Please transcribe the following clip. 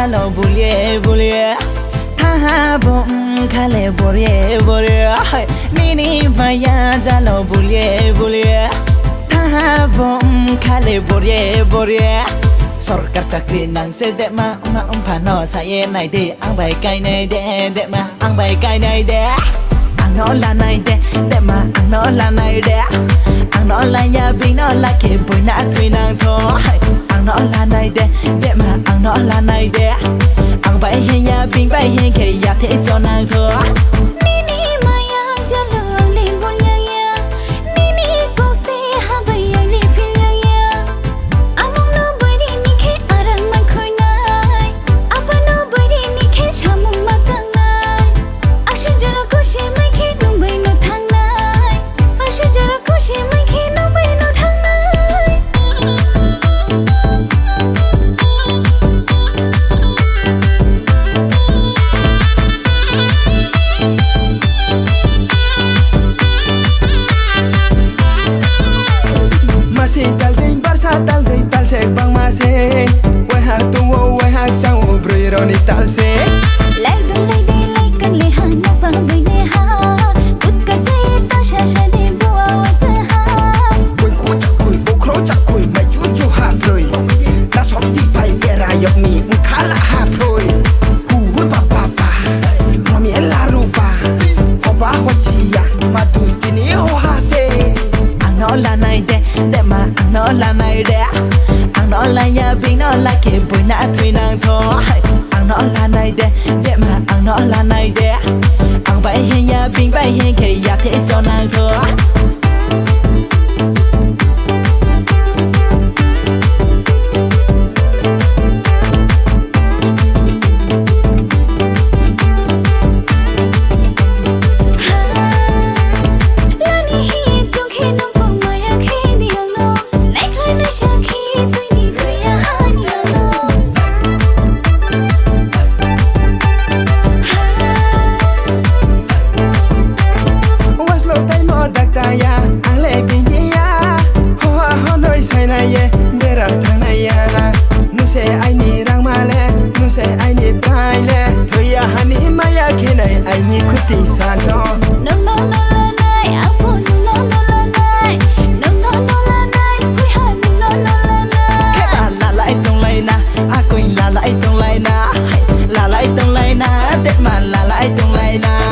jalo bulie bulie tha bom khale borie borie nini maya jalo bulie bulie tha bom khale borie borie Sorkar chakri nang se de ma phano saye nai de ang bai kai nai de ma ang bai kai nai de ang no la nai de ma ang no la nai de ang no la ya bi no la ke boi na thui nang tho ang no la nai de ma ang no la nai de ang bai hen ya bi bai hen ke ya the cho nang tho Tal se bang mase wahak tuwo wahak sang bro ni tal se lai dum lai de lai kan le ha na pa bai de ha kut ka jai ta sha sha de bua wa ta ha koi ku cha koi bo kro cha koi mai chu chu ha proi la som ti pai pera yok ni khala ha proi hu ba ba ba romi la rupa ho ba ho chi ya ma tu ti ni ho ha se no la nai de ma no la nai de ang no la ya bi no la ke boi na thui nang tho ang no la nai de ma ang no la nai de ang bai hen ya bi bai hen ke ya the cho nang tho ya ale bin ya ho ho noi sai na ye bera thang na ya nu se ai ni rang ma le nu se ai ni bai le thoya hani ma ya ke nai ai ni khuti sa no no no no la nai apo no no no la nai no no no la nai phui ha no no no la nai ke ba la lai tong lai na a koin la lai tong lai na la lai tong lai na de ma la lai tong lai na